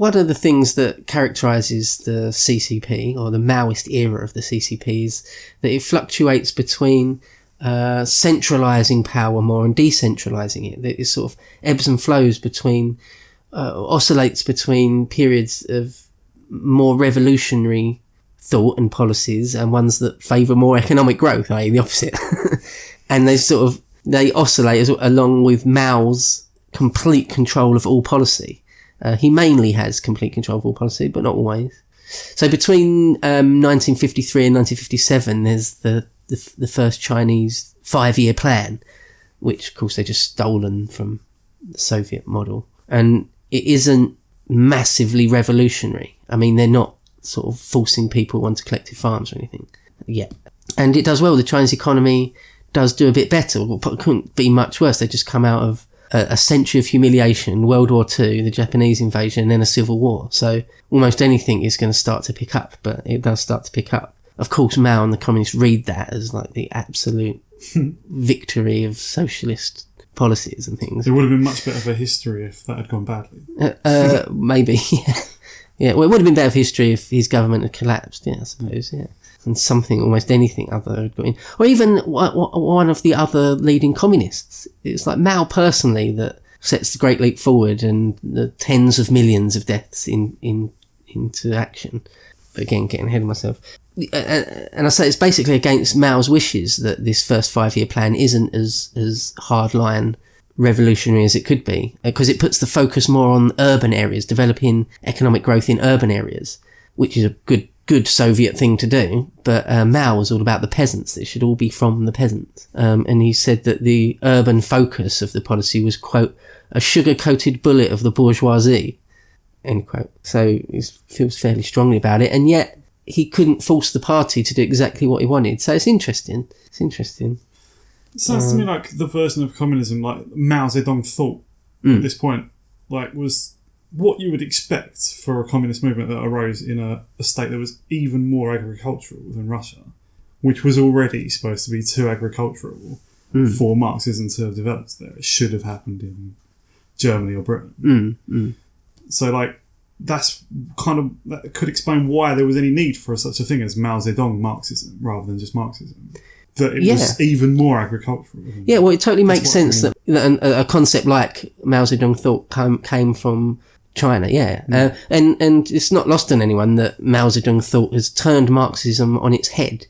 one of the things that characterises the CCP, or the Maoist era of the CCP, is that it fluctuates between centralising power more and decentralising it. That it sort of ebbs and flows between, oscillates between periods of more revolutionary thought and policies and ones that favour more economic growth, i.e. the opposite. And they oscillate along with Mao's complete control of all policy. He mainly has complete control of all policy, but not always. So between 1953 and 1957, there's the first Chinese 5-year plan, which of course they're just stolen from the Soviet model. And it isn't massively revolutionary. I mean, they're not sort of forcing people onto collective farms or anything yet. And it does well. The Chinese economy does do a bit better. Well, it couldn't be much worse. They just come out of a century of humiliation, World War II, the Japanese invasion, and then a civil war. So almost anything is going to start to pick up, but it does start to pick up. Of course, Mao and the communists read that as like the absolute victory of socialist policies and things. It would have been much better for history if that had gone badly. Maybe, yeah. Yeah, well, it would have been better for history if his government had collapsed, yeah, I suppose, yeah. And something, almost anything other had got in. Or even one of the other leading communists. It's like Mao personally that sets the Great Leap Forward and the tens of millions of deaths into action. But again, getting ahead of myself. And I say it's basically against Mao's wishes that this first 5-year plan isn't as hardline revolutionary as it could be, because it puts the focus more on urban areas, developing economic growth in urban areas, which is a good Soviet thing to do. But Mao was all about the peasants. It should all be from the peasants. And he said that the urban focus of the policy was, quote, a sugar-coated bullet of the bourgeoisie, end quote. So he feels fairly strongly about it, and yet he couldn't force the party to do exactly what he wanted. So it's interesting. It sounds to me like the version of communism, like Mao Zedong Thought at this point, like was what you would expect for a communist movement that arose in a state that was even more agricultural than Russia, which was already supposed to be too agricultural for Marxism to have developed there. It should have happened in Germany or Britain. So, like, that could explain why there was any need for such a thing as Mao Zedong Marxism rather than just Marxism. That it was even more agricultural. Yeah, well, it totally makes sense that a concept like Mao Zedong Thought came from China, and it's not lost on anyone that Mao Zedong Thought has turned Marxism on its head.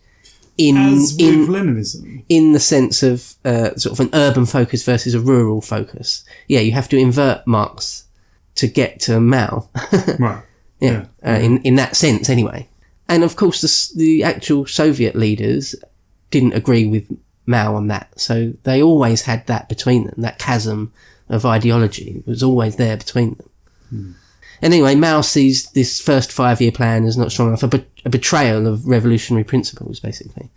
As with Leninism. In the sense of sort of an urban focus versus a rural focus. Yeah, you have to invert Marx to get to Mao. Right. In that sense, anyway. And of course, the actual Soviet leaders didn't agree with Mao on that. So they always had that between them. That chasm of ideology was always there between them. Anyway, Mao sees this first 5-year plan as not strong enough, a betrayal of revolutionary principles, basically.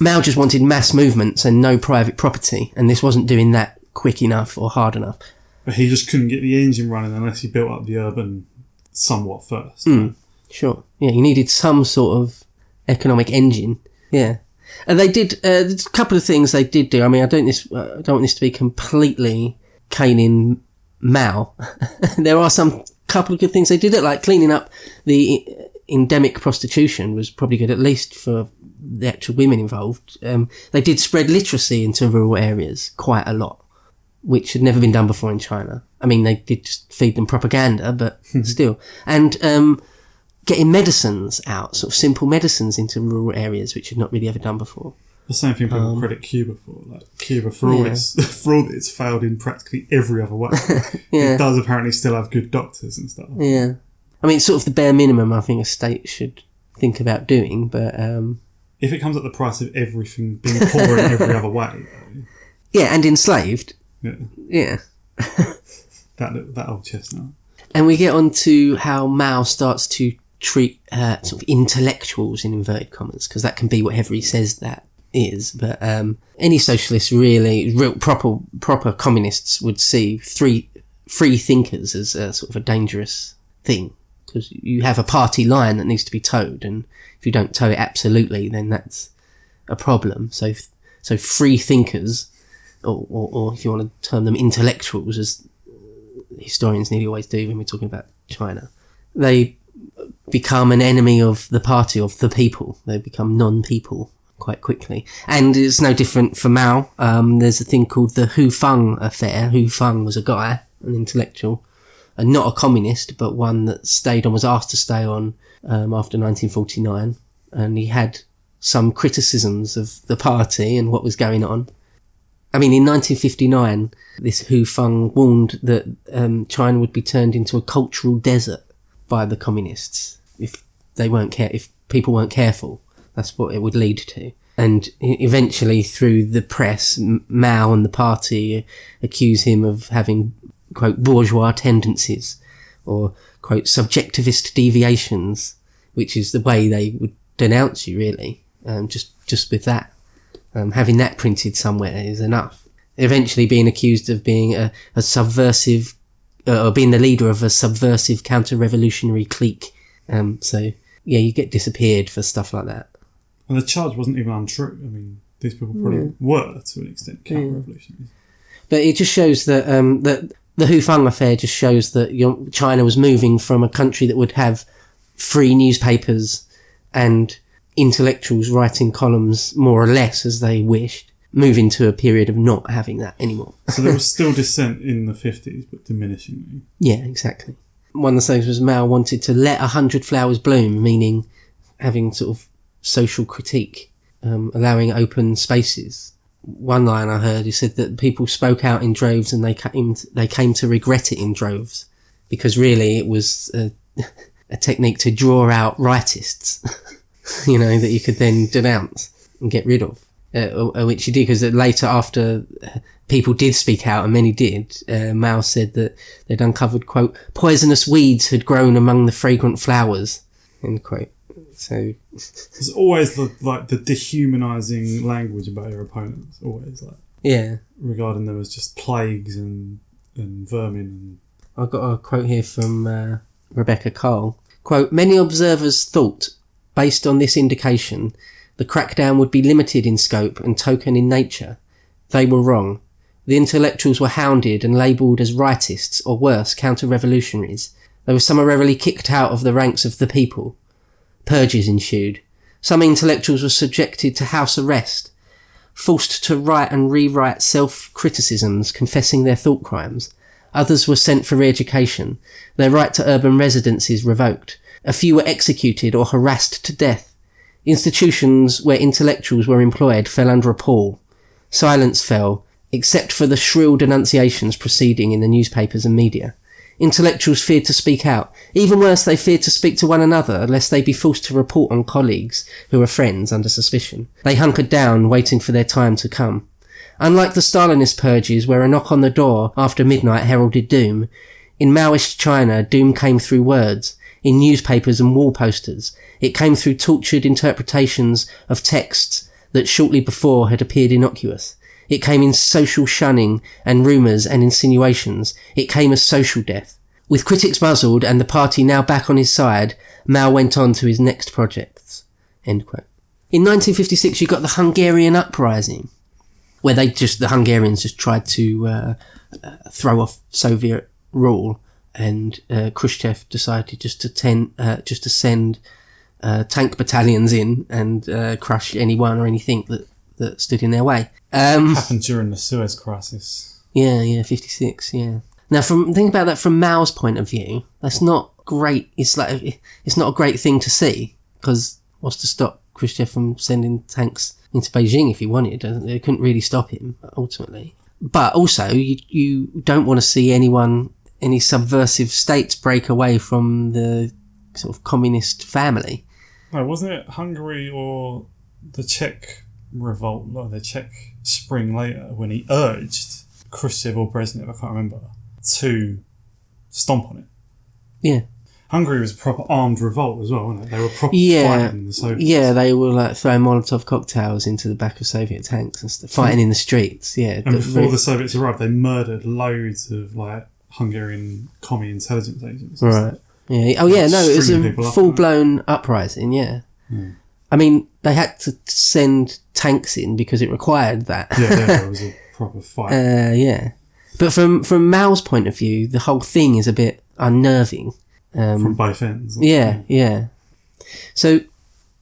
Mao just wanted mass movements and no private property, and this wasn't doing that quick enough or hard enough. But he just couldn't get the engine running unless he built up the urban somewhat first. Sure. Yeah, he needed some sort of economic engine. Yeah. And they did, there's a couple of things they did do. I mean, I don't want this to be completely caning Mao. There are some couple of good things they did. Like cleaning up the endemic prostitution was probably good, at least for the actual women involved. They did spread literacy into rural areas quite a lot, which had never been done before in China. I mean, they did just feed them propaganda, but still. And getting medicines out, sort of simple medicines into rural areas, which had not really ever done before. The same thing people credit Cuba for. Like Cuba, for all that it's failed in practically every other way. It does apparently still have good doctors and stuff. Yeah. I mean, it's sort of the bare minimum I think a state should think about doing, but... if it comes at the price of everything being poor in every other way. Yeah, and enslaved. Yeah. that old chestnut. And we get on to how Mao starts to treat sort of intellectuals in inverted commas, because that can be whatever he says that is. But any socialists, really, real proper communists would see free thinkers as a sort of a dangerous thing, because you have a party line that needs to be towed, and if you don't tow it absolutely, then that's a problem. So free thinkers, or if you want to term them intellectuals, as historians nearly always do when we're talking about China, they become an enemy of the party, of the people. They become non-people quite quickly. And it's no different for Mao. There's a thing called the Hu Feng affair. Hu Feng was a guy, an intellectual, and not a communist, but one that stayed on, was asked to stay on after 1949. And he had some criticisms of the party and what was going on. I mean, in 1959, this Hu Feng warned that China would be turned into a cultural desert by the communists if people weren't careful. That's what it would lead to. And eventually, through the press, Mao and the party accuse him of having, quote, bourgeois tendencies, or, quote, subjectivist deviations, which is the way they would denounce you, really, just with that. Having that printed somewhere is enough. Eventually being accused of being a subversive, or being the leader of a subversive counter-revolutionary clique. So, yeah, you get disappeared for stuff like that. And the charge wasn't even untrue. I mean, these people probably were, to an extent, counter-revolutionaries. But it just shows that that the Hu Feng affair just shows that China was moving from a country that would have free newspapers and intellectuals writing columns more or less as they wished, move into a period of not having that anymore. So there was still dissent in the 50s, but diminishingly. Yeah, exactly. One of the things was Mao wanted to let 100 flowers bloom, meaning having sort of social critique, allowing open spaces. One line I heard, he said that people spoke out in droves and they came to regret it in droves, because really it was a technique to draw out rightists, that you could then denounce and get rid of, which he did, because later, after people did speak out, and many did, Mao said that they'd uncovered, quote, poisonous weeds had grown among the fragrant flowers, end quote. So there's always the dehumanizing language about your opponents, always regarding them as just plagues and vermin. I've got a quote here from Rebecca Cole. Quote, many observers thought, based on this indication, the crackdown would be limited in scope and token in nature. They were wrong. The intellectuals were hounded and labelled as rightists, or worse, counter-revolutionaries. They were summarily kicked out of the ranks of the people. Purges ensued. Some intellectuals were subjected to house arrest, forced to write and rewrite self-criticisms confessing their thought crimes. Others were sent for re-education, their right to urban residencies revoked. A few were executed or harassed to death. Institutions where intellectuals were employed fell under a pall. Silence fell, except for the shrill denunciations proceeding in the newspapers and media. Intellectuals feared to speak out. Even worse, they feared to speak to one another, lest they be forced to report on colleagues who were friends under suspicion. They hunkered down, waiting for their time to come. Unlike the Stalinist purges, where a knock on the door after midnight heralded doom, in Maoist China, doom came through words, in newspapers and wall posters. It came through tortured interpretations of texts that shortly before had appeared innocuous. It came in social shunning and rumours and insinuations. It came as social death. With critics muzzled and the party now back on his side, Mao went on to his next projects. End quote. In 1956, you got the Hungarian uprising, where the Hungarians just tried to throw off Soviet rule, and Khrushchev decided just to send tank battalions in and crush anyone or anything that stood in their way. Happened during the Suez Crisis. Yeah, 56, yeah. Now, think about that from Mao's point of view. That's not great. It's not a great thing to see, because what's to stop Khrushchev from sending tanks into Beijing if he wanted? They couldn't really stop him, ultimately. But also, you don't want to see any subversive states break away from the sort of communist family. No, wasn't it Hungary or the Czech revolt, or the Czech Spring later, when he urged Khrushchev or Brezhnev, I can't remember, to stomp on it? Yeah. Hungary was a proper armed revolt as well, wasn't it? They were proper fighting the Soviets. Yeah, they were throwing Molotov cocktails into the back of Soviet tanks and stuff, fighting in the streets, yeah. And before the Soviets arrived, they murdered loads of Hungarian commie intelligence agents. Right. Yeah. Oh yeah, no, it was a full-blown uprising, yeah. I mean, they had to send tanks in because it required that. Yeah, it was a proper fight. Yeah. But from Mao's point of view, the whole thing is a bit unnerving. From both ends. Yeah. So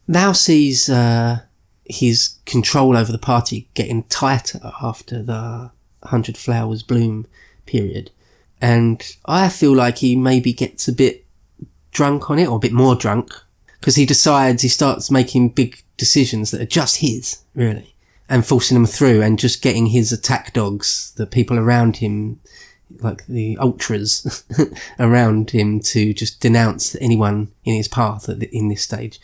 Mao sees his control over the party getting tighter after the 100 Flowers Bloom period. And I feel like he maybe gets a bit drunk on it, or a bit more drunk, because he starts making big decisions that are just his, really, and forcing them through, and just getting his attack dogs, the people around him, like the ultras around him, to just denounce anyone in his path in this stage.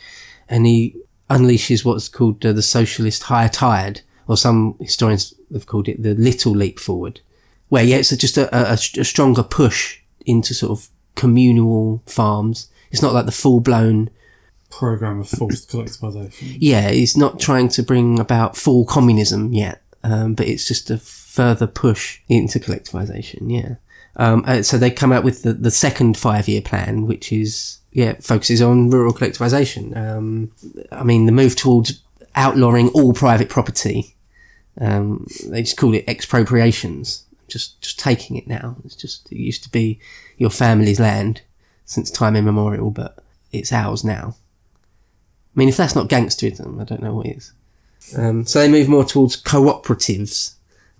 And he unleashes what's called the socialist high tide, or some historians have called it the little leap forward, where it's just a stronger push into sort of communal farms. It's not like the full-blown program of forced collectivization. Yeah, it's not trying to bring about full communism yet, but it's just a further push into collectivization. So they come out with the second 5-year plan, which is focuses on rural collectivization. I mean, the move towards outlawing all private property. They just call it expropriations. Just taking it now. It used to be your family's land since time immemorial, but it's ours now. I mean, if that's not gangsterism, I don't know what is. So they move more towards cooperatives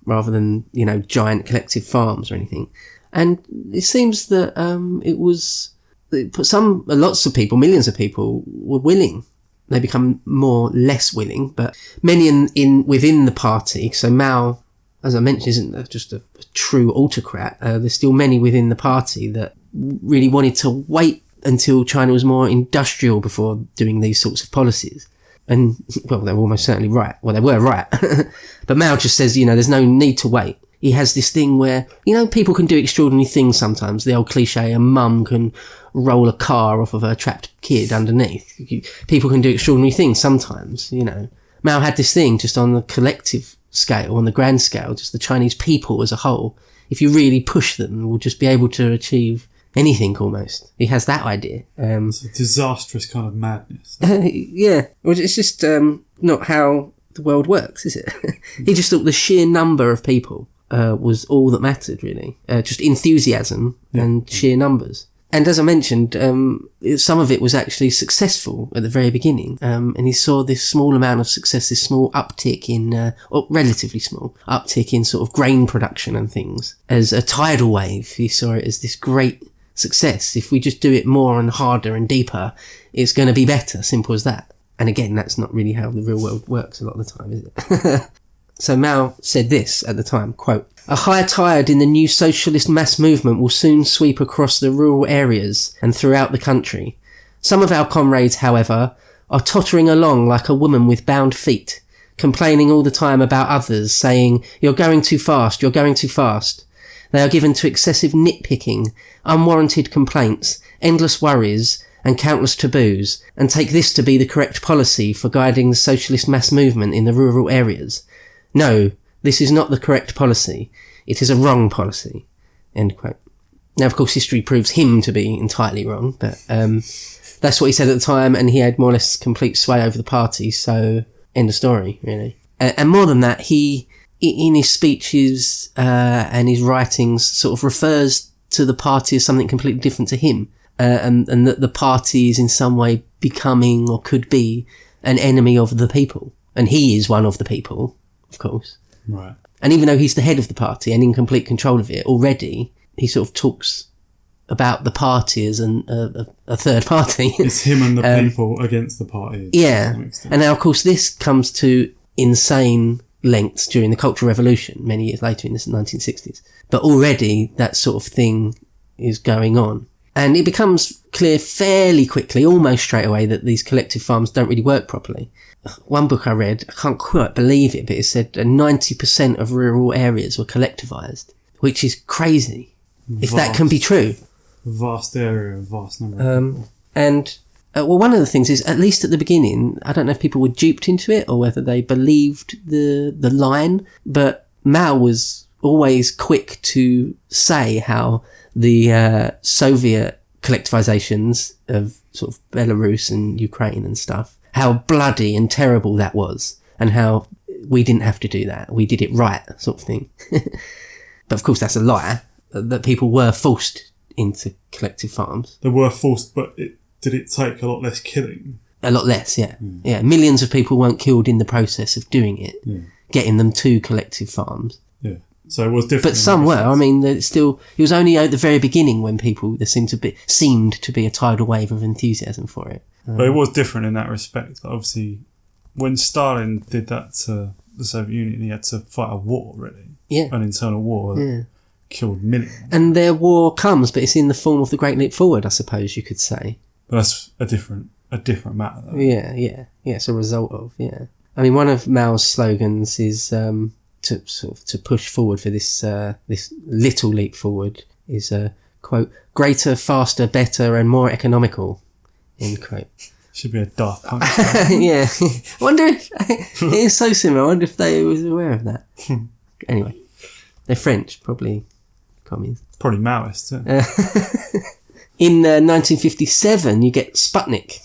rather than, giant collective farms or anything. And it seems that lots of people, millions of people were willing. They become less willing, but many within the party. So Mao, as I mentioned, isn't just a true autocrat. There's still many within the party that really wanted to wait until China was more industrial before doing these sorts of policies. And, well, they were almost certainly right. Well, they were right. But Mao just says, there's no need to wait. He has this thing where, people can do extraordinary things sometimes. The old cliche, a mum can roll a car off of her trapped kid underneath. People can do extraordinary things sometimes, Mao had this thing just on the collective scale, on the grand scale, just the Chinese people as a whole. If you really push them, will just be able to achieve anything almost. He has that idea. It's a disastrous kind of madness. Yeah. Well, it's just not how the world works, is it? He just thought the sheer number of people was all that mattered, really. Just enthusiasm and sheer numbers. And as I mentioned, some of it was actually successful at the very beginning. And he saw this small amount of success, this small uptick in, or relatively small uptick in sort of grain production and things, as a tidal wave. He saw it as this great success. If we just do it more and harder and deeper, it's going to be better. Simple as that. And again, that's not really how the real world works a lot of the time, is it? So Mao said this at the time, quote, "A high tide in the new socialist mass movement will soon sweep across the rural areas and throughout the country. Some of our comrades, however, are tottering along like a woman with bound feet, complaining all the time about others, saying, 'You're going too fast, you're going too fast.' They are given to excessive nitpicking, unwarranted complaints, endless worries, and countless taboos, and take this to be the correct policy for guiding the socialist mass movement in the rural areas. No, this is not the correct policy. It is a wrong policy." End quote. Now, of course, history proves him to be entirely wrong, but that's what he said at the time, and he had more or less complete sway over the party, so end of story, really. And more than that, he, in his speeches and his writings, sort of refers to the party as something completely different to him, and that the party is in some way becoming, or could be, an enemy of the people. And he is one of the people, of course. Right. And even though he's the head of the party and in complete control of it already, he sort of talks about the party as a third party. It's him and the people against the party. Yeah. And now, of course, this comes to insane lengths during the Cultural Revolution, many years later in the 1960s. But already that sort of thing is going on. And it becomes clear fairly quickly, almost straight away, that these collective farms don't really work properly. One book I read, I can't quite believe it, but it said 90% of rural areas were collectivised, which is crazy, if that can be true. Vast area, vast number of people. And, one of the things is, at least at the beginning, I don't know if people were duped into it or whether they believed the line, but Mao was always quick to say how the Soviet collectivizations of sort of Belarus and Ukraine and stuff, how bloody and terrible that was, and how we didn't have to do that. We did it right, sort of thing. But of course that's a lie, that people were forced into collective farms. They were forced, but did it take a lot less killing? A lot less, yeah. Yeah, millions of people weren't killed in the process of doing it, getting them to collective farms. Yeah, so it was different. But some were. I mean, it was only at the very beginning when there seemed to be a tidal wave of enthusiasm for it. But it was different in that respect. Obviously, when Stalin did that to the Soviet Union, he had to fight a war, really. Yeah. An internal war that killed millions. And their war comes, but it's in the form of the Great Leap Forward, I suppose you could say. But that's a different matter, though. Yeah, it's a result of, I mean, one of Mao's slogans is to push forward for this little leap forward is, quote, greater, faster, better and more economical, end quote. Should be a Daft Punk. Yeah. I wonder if it is so similar. I wonder if they was aware of that. Anyway, they're French, probably communists. Probably Maoists, In 1957, you get Sputnik,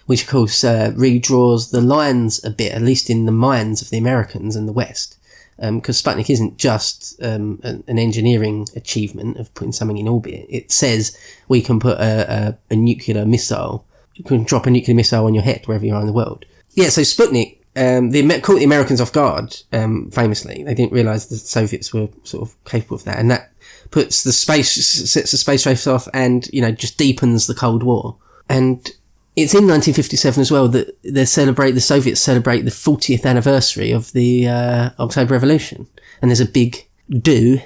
which of course redraws the lines a bit, at least in the minds of the Americans and the West. Because Sputnik isn't just an engineering achievement of putting something in orbit. It says we can put a nuclear missile. You can drop a nuclear missile on your head wherever you are in the world. Yeah, so Sputnik, caught the Americans off guard, famously. They didn't realise the Soviets were sort of capable of that. And that sets the space race off and, just deepens the Cold War. And it's in 1957 as well that the Soviets celebrate the 40th anniversary of the October Revolution. And there's a big do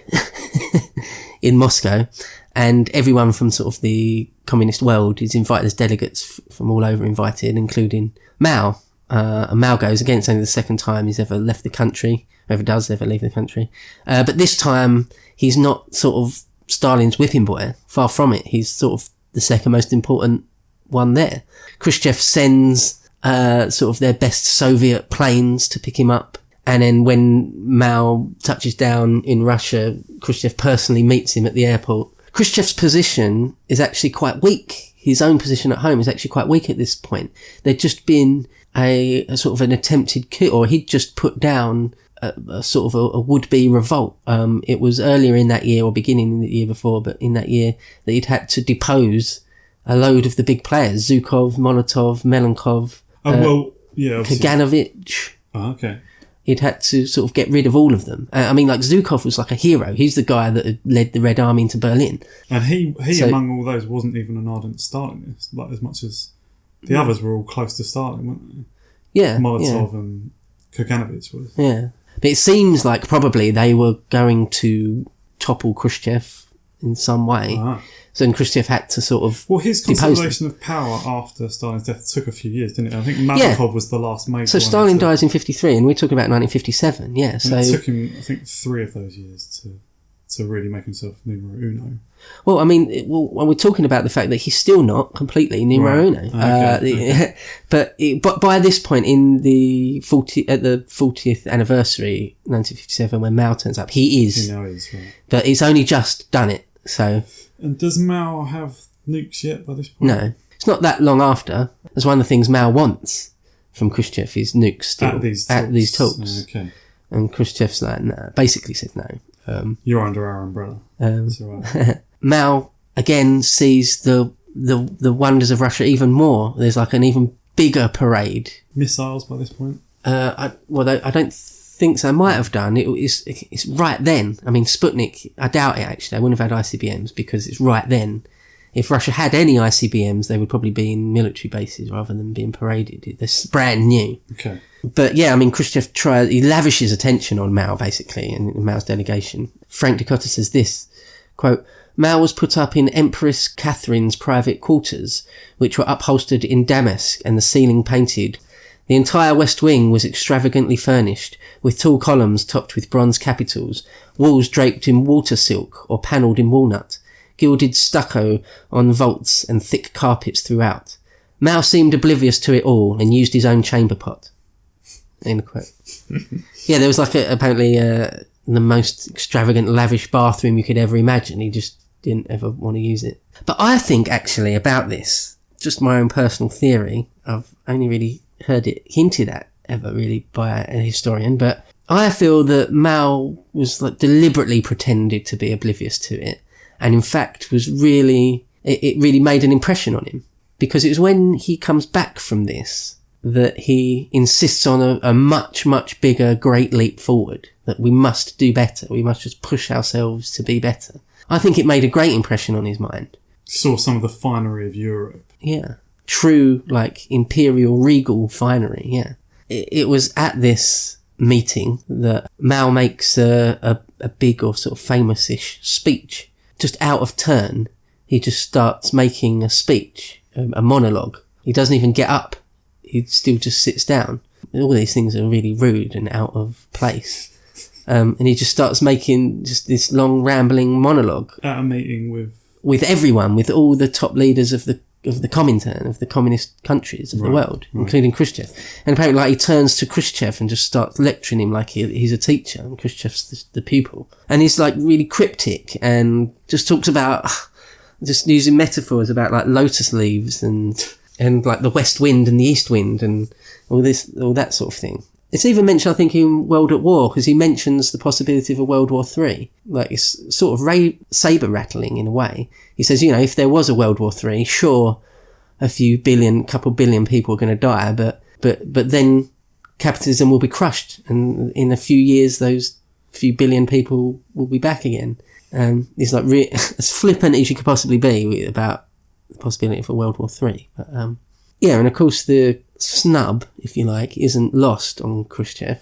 in Moscow. And everyone from sort of the communist world is invited as delegates from all over, invited, including Mao. And Mao goes again. It's only the second time he's ever left the country, whoever does ever leave the country. But this time, he's not sort of Stalin's whipping boy. Far from it. He's sort of the second most important one there. Khrushchev sends sort of their best Soviet planes to pick him up. And then when Mao touches down in Russia, Khrushchev personally meets him at the airport. Khrushchev's position is actually quite weak. His own position at home is actually quite weak at this point. There'd just been a sort of an attempted coup, or he'd just put down a sort of a would-be revolt. It was earlier in that year, or beginning in the year before, but in that year that he'd had to depose a load of the big players: Zhukov, Molotov, Melenkov, Kaganovich. Oh, okay. He'd had to sort of get rid of all of them. I mean, like, Zhukov was like a hero. He's the guy that had led the Red Army into Berlin. And he among all those, wasn't even an ardent Stalinist, like as much as the others were all close to Stalin, weren't they? Yeah. Molotov and Kaganovich was. Yeah. But it seems like probably they were going to topple Khrushchev in some way. Uh-huh. So then Khrushchev had to sort of his consolidation of power after Stalin's death took a few years, didn't it? I think Malenkov was the last major. So Stalin dies in 1953, and we're talking about 1957. Yeah, and it took him, I think, 3 of those years to really make himself numero uno. Well, I mean, we're talking about the fact that he's still not completely numero uno. Okay. But by this point, in the 40th anniversary, 1957, when Mao turns up, he is. He now is, right. But he's only just done it, so. And does Mao have nukes yet by this point? No. It's not that long after. That's one of the things Mao wants from Khrushchev, is nukes still. At these talks. Okay. And Khrushchev's like, no. Basically said no. You're under our umbrella. That's all right. Mao, again, sees the wonders of Russia even more. There's like an even bigger parade. Missiles by this point? I don't think so. I might have done. It's right then. I mean, Sputnik, I doubt it actually. I wouldn't have had ICBMs because it's right then. If Russia had any ICBMs, they would probably be in military bases rather than being paraded. They're brand new. Okay. But yeah, I mean, Khrushchev he lavishes attention on Mao basically and Mao's delegation. Frank Ducotta says this, quote, Mao was put up in Empress Catherine's private quarters, which were upholstered in damask and the ceiling painted. The entire west wing was extravagantly furnished, with tall columns topped with bronze capitals, walls draped in water silk or panelled in walnut, gilded stucco on vaults and thick carpets throughout. Mao seemed oblivious to it all and used his own chamber pot. End quote. Yeah, there was like apparently the most extravagant, lavish bathroom you could ever imagine. He just didn't ever want to use it. But I think actually about this, just my own personal theory, I've only really heard it hinted at ever really by a historian, but I feel that Mao was like deliberately pretended to be oblivious to it And in fact was really, it really made an impression on him, because it was when he comes back from this that he insists on a much, much bigger great leap forward, that we must do better. We must just push ourselves to be better. I think it made a great impression on his mind. Saw some of the finery of Europe. Yeah. True, like, imperial, regal finery, yeah. It was at this meeting that Mao makes a big or sort of famous-ish speech. Just out of turn, he just starts making a speech, a monologue. He doesn't even get up. He still just sits down. All these things are really rude and out of place. And he just starts making just this long rambling monologue. At a meeting with everyone, with all the top leaders of the Comintern, of the communist countries of the world, including Khrushchev. And apparently, like, he turns to Khrushchev and just starts lecturing him like he's a teacher, and Khrushchev's the pupil. And he's like really cryptic and just talks about, just using metaphors about like lotus leaves and like the west wind and the east wind and all that sort of thing. It's even mentioned, I think, in World at War, because he mentions the possibility of a World War III. Like, it's sort of saber rattling in a way. He says, you know, if there was a World War III, sure, couple billion people are going to die, but then capitalism will be crushed, and in a few years, those few billion people will be back again. He's like as flippant as you could possibly be about the possibility of a World War III. But, yeah, and of course the snub, if you like, isn't lost on Khrushchev.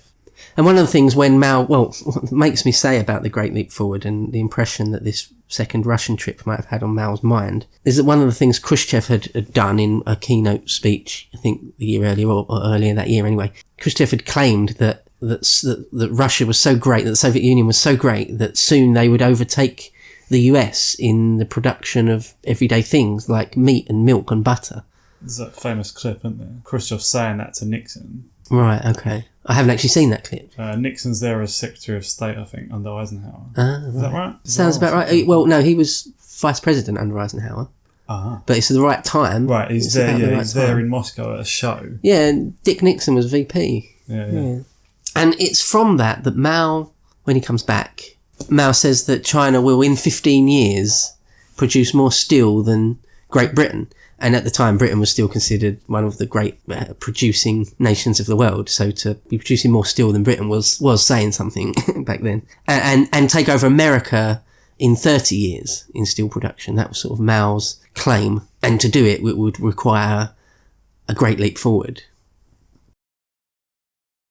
And one of the things when Mao, what makes me say about the Great Leap Forward and the impression that this second Russian trip might have had on Mao's mind, is that one of the things Khrushchev had done in a keynote speech, I think the year earlier, or earlier that year anyway, Khrushchev had claimed that Russia was so great, that the Soviet Union was so great, that soon they would overtake the US in the production of everyday things like meat and milk and butter. There's that famous clip, isn't there? Khrushchev saying that to Nixon. Right, okay. I haven't actually seen that clip. Nixon's there as Secretary of State, I think, under Eisenhower. Is that right? Sounds about right. Well, no, he was Vice President under Eisenhower. But it's the right time. Right, he's there. Yeah, he's there in Moscow at a show. Yeah, and Dick Nixon was VP. Yeah. And it's from that Mao, when he comes back, Mao says that China will, in 15 years, produce more steel than Great Britain. And at the time, Britain was still considered one of the great producing nations of the world. So to be producing more steel than Britain was saying something back then. And take over America in 30 years in steel production. That was sort of Mao's claim. And to do it would require a great leap forward.